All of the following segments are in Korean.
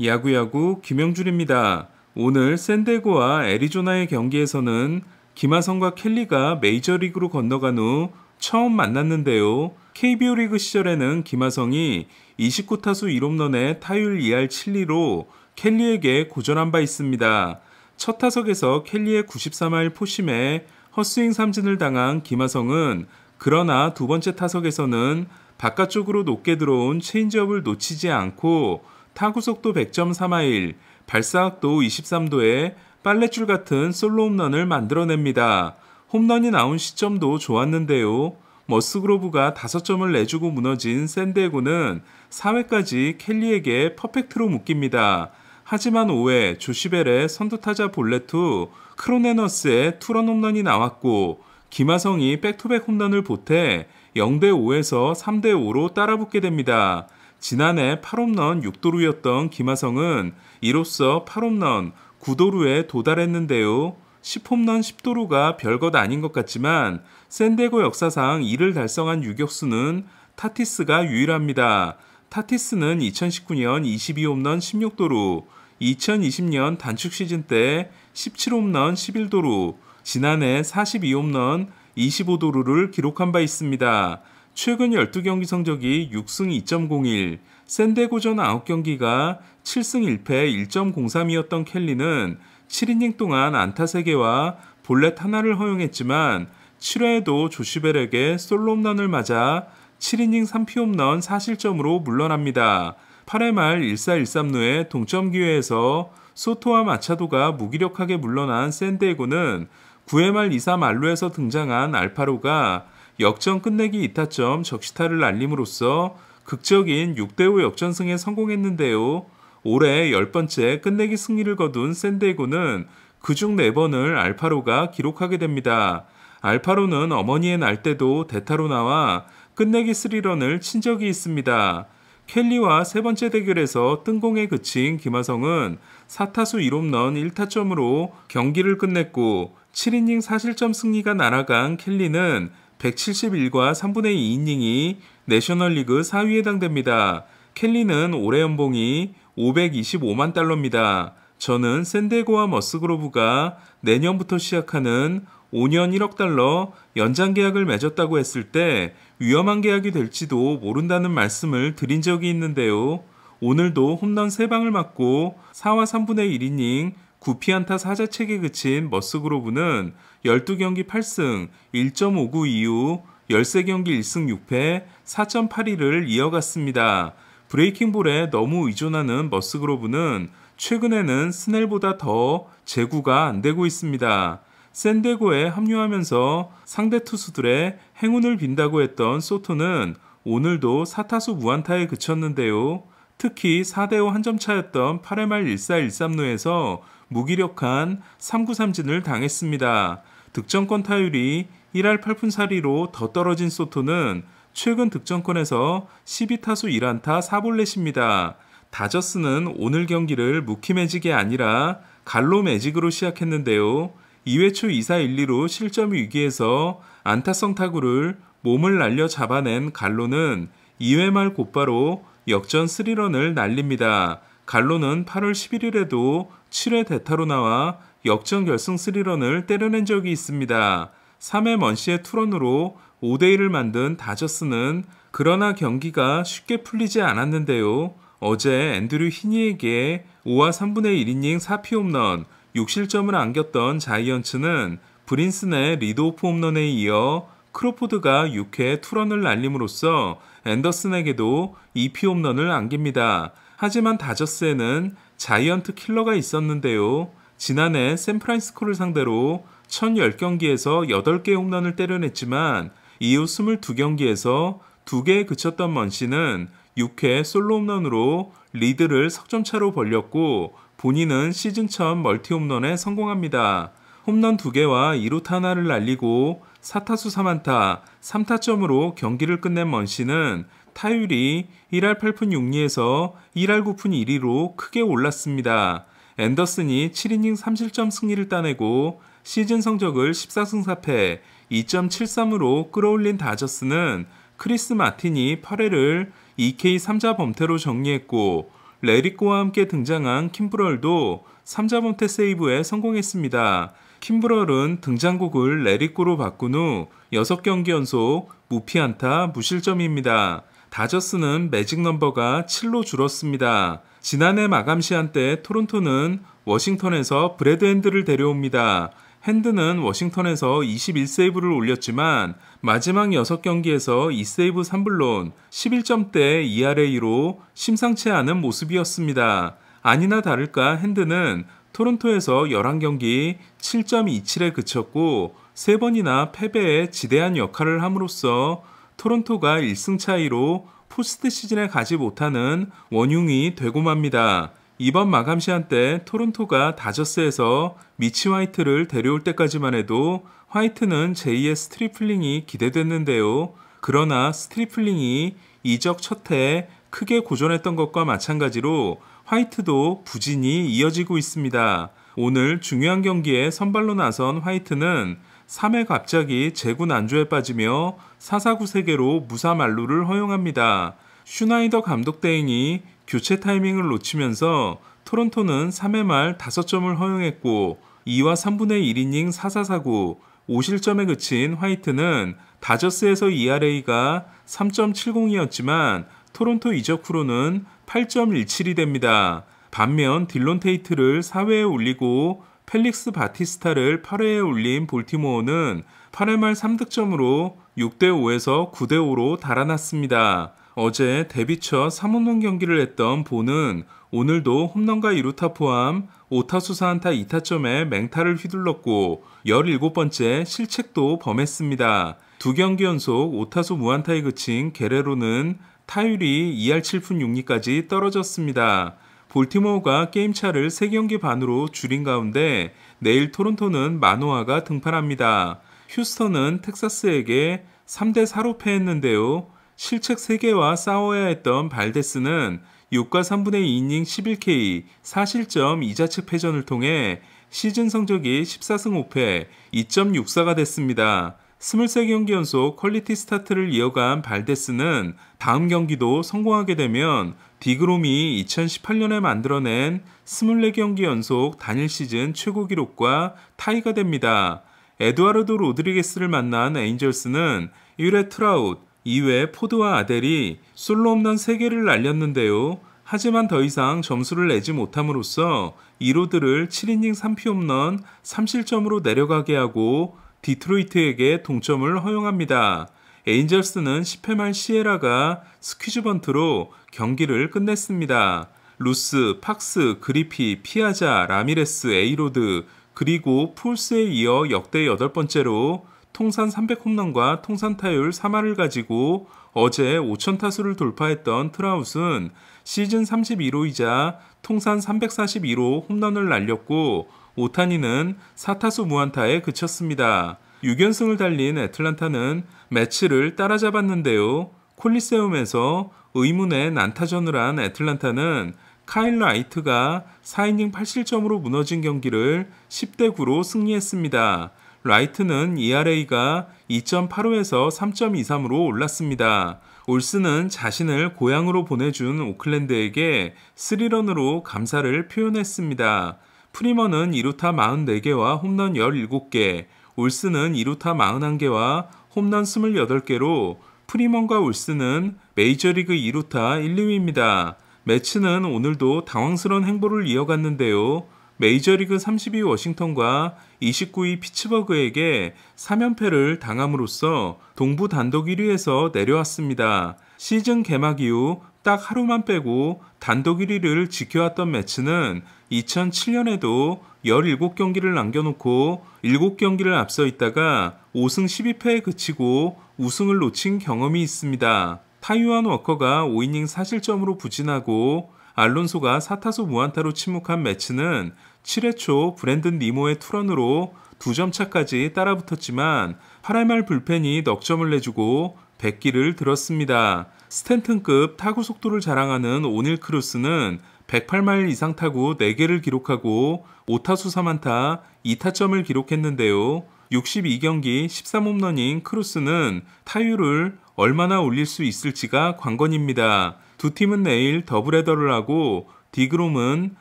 야구야구 김영준입니다. 오늘 샌디에고와 애리조나의 경기에서는 김하성과 켈리가 메이저리그로 건너간 후 처음 만났는데요. KBO 리그 시절에는 김하성이 29타수 1홈런에 타율 2할 7리로 켈리에게 고전한 바 있습니다. 첫 타석에서 켈리의 93할 포심에 헛스윙 삼진을 당한 김하성은 그러나 두 번째 타석에서는 바깥쪽으로 높게 들어온 체인지업을 놓치지 않고 타구속도 100.3마일, 발사각도 23도의 빨랫줄 같은 솔로 홈런을 만들어냅니다. 홈런이 나온 시점도 좋았는데요. 머스그로브가 5점을 내주고 무너진 샌디에고는 4회까지 켈리에게 퍼펙트로 묶입니다. 하지만 5회 조시벨의 선두타자 볼레투 크로네너스의 투런 홈런이 나왔고 김하성이 백투백 홈런을 보태 0대5에서 3대5로 따라붙게 됩니다. 지난해 8홈런 6도루였던 김하성은 이로써 8홈런 9도루에 도달했는데요. 10홈런 10도루가 별것 아닌 것 같지만 샌디에고 역사상 이를 달성한 유격수는 타티스가 유일합니다. 타티스는 2019년 22홈런 16도루, 2020년 단축 시즌 때 17홈런 11도루, 지난해 42홈런 25도루를 기록한 바 있습니다. 최근 12경기 성적이 6승 2.01, 샌디에고전 9경기가 7승 1패 1.03이었던 켈리는 7이닝 동안 안타 3개와 볼넷 하나를 허용했지만 7회에도 조시벨에게 솔로 홈런을 맞아 7이닝 3피 홈런 4실점으로 물러납니다. 8회 말 1사 1삼루의 동점 기회에서 소토와 마차도가 무기력하게 물러난 샌디에고는 9회 말 2사 만루에서 등장한 알파로가 역전 끝내기 2타점 적시타를 날림으로써 극적인 6대5 역전승에 성공했는데요. 올해 10번째 끝내기 승리를 거둔 샌디에고는 그중 4번을 알파로가 기록하게 됩니다. 알파로는 어머니의 날 때도 대타로 나와 끝내기 3런을 친 적이 있습니다. 켈리와 세 번째 대결에서 뜬공에 그친 김하성은 4타수 1홈런 1타점으로 경기를 끝냈고 7이닝 4실점 승리가 날아간 켈리는 171과 3분의 2이닝이 내셔널리그 4위에 해당됩니다. 켈리는 올해 연봉이 525만 달러입니다. 저는 샌디에고와 머스그로브가 내년부터 시작하는 5년 1억 달러 연장 계약을 맺었다고 했을 때 위험한 계약이 될지도 모른다는 말씀을 드린 적이 있는데요. 오늘도 홈런 3방을 맞고 4와 3분의 1이닝 9피안타 4자책에 그친 머스그로브는 12경기 8승 1.59 이후 13경기 1승 6패 4.82를 이어갔습니다. 브레이킹볼에 너무 의존하는 머스그로브는 최근에는 스넬보다 더 제구가 안 되고 있습니다. 샌디에고에 합류하면서 상대 투수들의 행운을 빈다고 했던 소토는 오늘도 4타수 무안타에 그쳤는데요. 특히 4대5 한 점 차였던 8회 말 1사 1삼루에서 무기력한 3구 삼진을 당했습니다. 득점권 타율이 1할 8푼 4리로 더 떨어진 소토는 최근 득점권에서 12타수 1안타 4볼넷입니다. 다저스는 오늘 경기를 무키 매직이 아니라 갈로 매직으로 시작했는데요. 2회 초 2사 1리로 실점 위기에서 안타성 타구를 몸을 날려 잡아낸 갈로는 2회 말 곧바로 역전 3런을 날립니다. 갈로는 8월 11일에도 7회 대타로 나와 역전 결승 3런을 때려낸 적이 있습니다. 3회 먼시의 투런으로 5대1을 만든 다저스는 그러나 경기가 쉽게 풀리지 않았는데요. 어제 앤드류 히니에게 5와 3분의 1이닝 4피 홈런 6실점을 안겼던 자이언츠는 브린슨의 리드오프 홈런에 이어 크로포드가 6회 투런을 날림으로써 앤더슨에게도 2피 홈런을 안깁니다. 하지만 다저스에는 자이언트 킬러가 있었는데요. 지난해 샌프란시스코를 상대로 1010경기에서 8개의 홈런을 때려냈지만 이후 22경기에서 2개에 그쳤던 먼시는 6회 솔로 홈런으로 리드를 석점차로 벌렸고 본인은 시즌 첫 멀티 홈런에 성공합니다. 홈런 2개와 2루타 하나를 날리고 4타수 3안타 3타점으로 경기를 끝낸 먼시는 타율이 1할 8푼 6리에서 1할 9푼 1리로 크게 올랐습니다. 앤더슨이 7이닝 3실점 승리를 따내고 시즌 성적을 14승 4패 2.73으로 끌어올린 다저스는 크리스 마틴이 8회를 2K 3자 범퇴로 정리했고 레리꼬와 함께 등장한 kimbrel도 3자범퇴 세이브에 성공했습니다. kimbrel은 등장곡을 레리꼬로 바꾼 후 6경기 연속 무피안타 무실점입니다. 다저스는 매직 넘버가 7로 줄었습니다. 지난해 마감 시한 때 토론토는 워싱턴에서 브래드 핸드를 데려옵니다. 핸드는 워싱턴에서 21세이브를 올렸지만 마지막 6경기에서 2세이브 3불론 11점대 ERA로 심상치 않은 모습이었습니다. 아니나 다를까 핸드는 토론토에서 11경기 7.27에 그쳤고 3번이나 패배에 지대한 역할을 함으로써 토론토가 1승 차이로 포스트 시즌에 가지 못하는 원흉이 되고 맙니다. 이번 마감 시한 때 토론토가 다저스에서 미치 화이트를 데려올 때까지만 해도 화이트는 제2의 스트리플링이 기대됐는데요. 그러나 스트리플링이 이적 첫 해에 크게 고전했던 것과 마찬가지로 화이트도 부진이 이어지고 있습니다. 오늘 중요한 경기에 선발로 나선 화이트는 3회 갑자기 제구 난조에 빠지며 4사구 3개로 무사 만루를 허용합니다. 슈나이더 감독 대행이 교체 타이밍을 놓치면서 토론토는 3회 말 5점을 허용했고 2와 3분의 1이닝 4사사구 5실점에 그친 화이트는 다저스에서 ERA가 3.70이었지만 토론토 이적 후로는 8.17이 됩니다. 반면 딜론 테이트를 4회에 올리고 펠릭스 바티스타를 8회에 올린 볼티모어는 8회 말 3득점으로 6대5에서 9대5로 달아났습니다. 어제 데뷔 첫 3홈런 경기를 했던 보는 오늘도 홈런과 2루타 포함 5타수 4안타 2타점에 맹타를 휘둘렀고 17번째 실책도 범했습니다. 2경기 연속 5타수 무안타에 그친 게레로는 타율이 2할 7푼 6리까지 떨어졌습니다. 볼티모어가 게임차를 3경기 반으로 줄인 가운데 내일 토론토는 마노아가 등판합니다. 휴스턴은 텍사스에게 3대4로 패했는데요. 실책 3개와 싸워야 했던 발데스는 6과 3분의 2이닝 11K 4실점 2자책 패전을 통해 시즌 성적이 14승 5패 2.64가 됐습니다. 23경기 연속 퀄리티 스타트를 이어간 발데스는 다음 경기도 성공하게 되면 디그롬이 2018년에 만들어낸 24경기 연속 단일 시즌 최고 기록과 타이가 됩니다. 에두아르도 로드리게스를 만난 에인절스는 1회 트라웃, 2회 포드와 아델이 솔로 홈런 3개를 날렸는데요. 하지만 더 이상 점수를 내지 못함으로써 이로드를 7이닝 3피 홈런 3실점으로 내려가게 하고 디트로이트에게 동점을 허용합니다. 에인절스는 10회 말 시에라가 스퀴즈 번트로 경기를 끝냈습니다. 루스, 팍스, 그리피, 피아자, 라미레스, 에이로드 그리고 풀스에 이어 역대 8번째로 통산 300홈런과 통산 타율 3할을 가지고 어제 5,000타수를 돌파했던 트라웃은 시즌 31호이자 통산 341호 홈런을 날렸고 오타니는 4타수 무안타에 그쳤습니다. 6연승을 달린 애틀란타는 매치를 따라잡았는데요. 콜리세움에서 의문의 난타전을 한 애틀란타는 카일 라이트가 4이닝 8실점으로 무너진 경기를 10대9로 승리했습니다. 라이트는 ERA가 2.85에서 3.23으로 올랐습니다. 올스는 자신을 고향으로 보내준 오클랜드에게 3런으로 감사를 표현했습니다. 프리먼은 2루타 44개와 홈런 17개, 올스는 2루타 41개와 홈런 28개로 프리먼과 올스는 메이저리그 2루타 1, 2위입니다. 매치는 오늘도 당황스러운 행보를 이어갔는데요. 메이저리그 32위 워싱턴과 29위 피츠버그에게 3연패를 당함으로써 동부 단독 1위에서 내려왔습니다. 시즌 개막 이후 딱 하루만 빼고 단독 1위를 지켜왔던 매치는 2007년에도 17경기를 남겨놓고 7경기를 앞서 있다가 5승 12패에 그치고 우승을 놓친 경험이 있습니다. 타이완 워커가 5이닝 4실점으로 부진하고 알론소가 4타수 무안타로 침묵한 매치는 7회 초 브랜든 니모의 투런으로 2점 차까지 따라붙었지만 8회 말 불펜이 넉점을 내주고 100기를 들었습니다. 스탠튼급 타구 속도를 자랑하는 오닐 크루스는 108마일 이상 타구 4개를 기록하고 5타수 3안타 2타점을 기록했는데요. 62경기 13홈런인 크루스는 타율을 얼마나 올릴 수 있을지가 관건입니다. 두 팀은 내일 더블헤더를 하고 디그롬은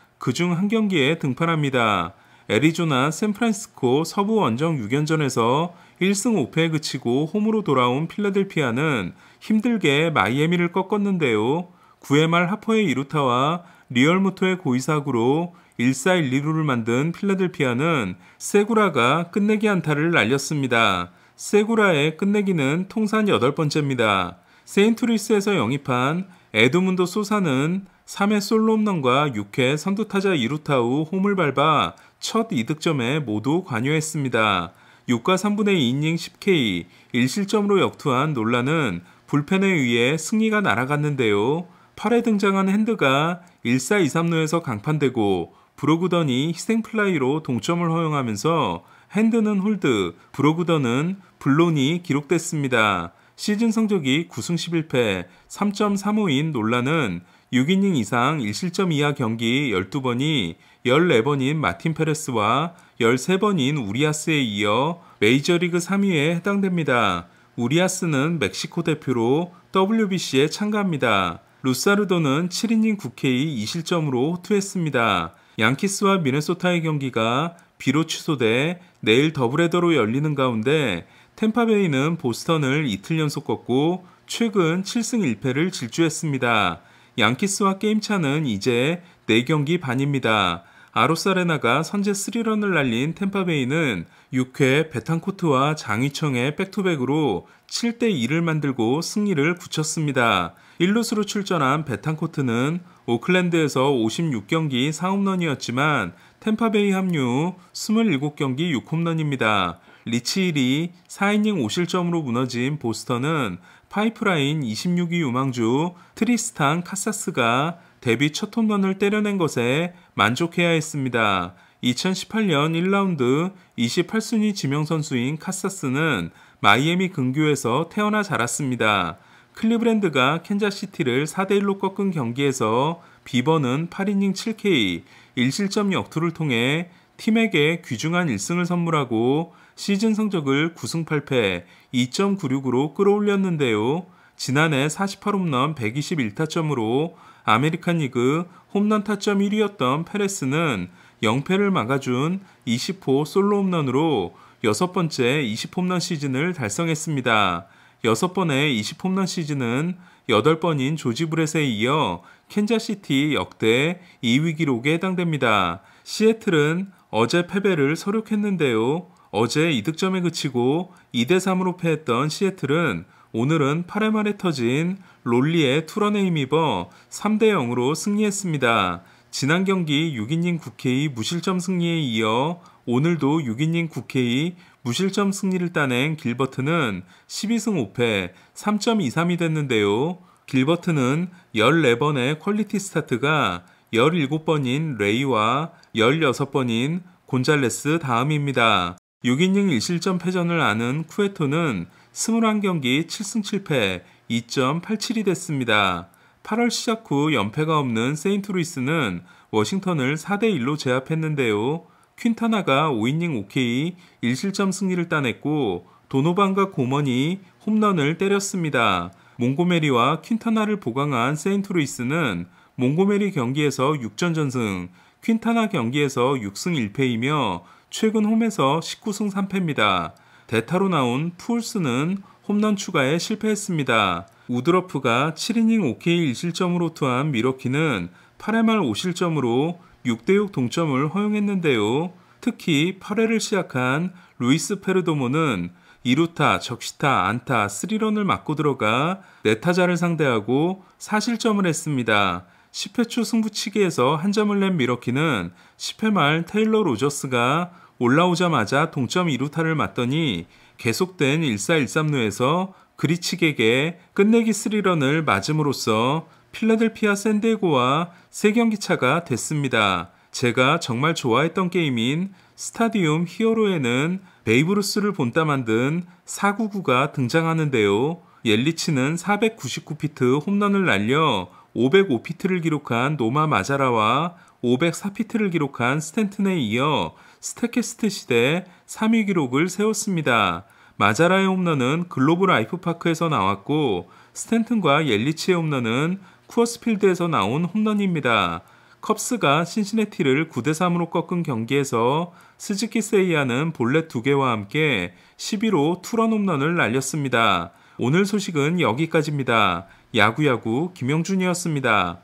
그중 한 경기에 등판합니다. 애리조나 샌프란시스코 서부 원정 6연전에서 1승 5패에 그치고 홈으로 돌아온 필라델피아는 힘들게 마이애미를 꺾었는데요. 9회 말 하퍼의 2루타와 리얼무토의 고의사구로 1사 1루를 만든 필라델피아는 세구라가 끝내기 안타를 날렸습니다. 세구라의 끝내기는 통산 8번째입니다. 세인트루이스에서 영입한 에드문도 소사는 3회 솔로 홈런과 6회 선두타자 2루타 후 홈을 밟아 첫 2득점에 모두 관여했습니다. 6과 3분의 2이닝 10K 1실점으로 역투한 놀라는 불펜에 의해 승리가 날아갔는데요. 8회 등장한 핸드가 1사 2삼루에서 강판되고 브로그던이 희생플라이로 동점을 허용하면서 핸드는 홀드, 브로그던은 블론이 기록됐습니다. 시즌 성적이 9승 11패 3.35인 놀라는 6이닝 이상 1실점 이하 경기 12번이 14번인 마틴 페레스와 13번인 우리아스에 이어 메이저리그 3위에 해당됩니다. 우리아스는 멕시코 대표로 WBC에 참가합니다. 루사르도는 7이닝 9K 2실점으로 호투했습니다. 양키스와 미네소타의 경기가 비로 취소돼 내일 더블헤더로 열리는 가운데 템파베이는 보스턴을 이틀 연속 꺾고 최근 7승 1패를 질주했습니다. 양키스와 게임차는 이제 4경기 반입니다. 아로사레나가 선제 3런을 날린 템파베이는 6회 베탄코트와 장휘청의 백투백으로 7대2를 만들고 승리를 굳혔습니다. 1루수로 출전한 베탄코트는 오클랜드에서 56경기 4홈런이었지만 템파베이 합류 27경기 6홈런입니다. 리치힐이 4이닝 5실점으로 무너진 보스턴은 파이프라인 26위 유망주 트리스탄 카사스가 데뷔 첫 홈런을 때려낸 것에 만족해야 했습니다. 2018년 1라운드 28순위 지명선수인 카사스는 마이애미 근교에서 태어나 자랐습니다. 클리브랜드가 캔자시티를 4대1로 꺾은 경기에서 비버는 8이닝 7K 1실점 역투를 통해 팀에게 귀중한 1승을 선물하고 시즌 성적을 9승 8패 2.96으로 끌어올렸는데요. 지난해 48홈런 121타점으로 아메리칸 리그 홈런 타점 1위였던 페레스는 0패를 막아준 20호 솔로 홈런으로 6번째 20홈런 시즌을 달성했습니다. 6번의 20홈런 시즌은 8번인 조지 브렛에 이어 캔자시티 역대 2위 기록에 해당됩니다. 시애틀은 어제 패배를 서력했는데요. 어제 2득점에 그치고 2대3으로 패했던 시애틀은 오늘은 8회 말에 터진 롤리의 투런에 힘입어 3대0으로 승리했습니다. 지난 경기 6이닝 9K 무실점 승리에 이어 오늘도 6이닝 9K 무실점 승리를 따낸 길버트는 12승 5패 3.23이 됐는데요. 길버트는 14번의 퀄리티 스타트가 17번인 레이와 16번인 곤잘레스 다음입니다. 6이닝 1실점 패전을 아는 쿠에토는 21경기 7승 7패 2.87이 됐습니다. 8월 시작 후 연패가 없는 세인트루이스는 워싱턴을 4대1로 제압했는데요. 퀸타나가 5이닝 5K 1실점 승리를 따냈고 도노반과 고먼이 홈런을 때렸습니다. 몽고메리와 퀸타나를 보강한 세인트루이스는 몽고메리 경기에서 6전 전승, 퀸타나 경기에서 6승 1패이며 최근 홈에서 19승 3패입니다. 대타로 나온 푸울스는 홈런 추가에 실패했습니다. 우드러프가 7이닝 5K 1실점으로 투한 미러키는 8회 말 5실점으로 6대6 동점을 허용했는데요. 특히 8회를 시작한 루이스 페르도모는 2루타, 적시타, 안타, 3런을 맞고 들어가 4타자를 상대하고 4실점을 했습니다. 10회 초 승부치기에서 한 점을 낸 미러키는 10회 말 테일러 로저스가 올라오자마자 동점 2루타를 맞더니 계속된 1사 1삼루에서 그리치객의 끝내기 3런을 맞음으로써 필라델피아 샌디에고와 3경기 차가 됐습니다. 제가 정말 좋아했던 게임인 스타디움 히어로에는 베이브루스를 본따 만든 499가 등장하는데요. 옐리치는 499피트 홈런을 날려 505피트를 기록한 노마 마자라와 504피트를 기록한 스탠튼에 이어 스태캐스트 시대 3위 기록을 세웠습니다. 마자라의 홈런은 글로브 라이프 파크에서 나왔고 스탠튼과 옐리치의 홈런은 쿠어스필드에서 나온 홈런입니다. 컵스가 신시내티를 9대3으로 꺾은 경기에서 스즈키 세이야는 볼넷 2개와 함께 11호 투런 홈런을 날렸습니다. 오늘 소식은 여기까지입니다. 야구야구 김영준이었습니다.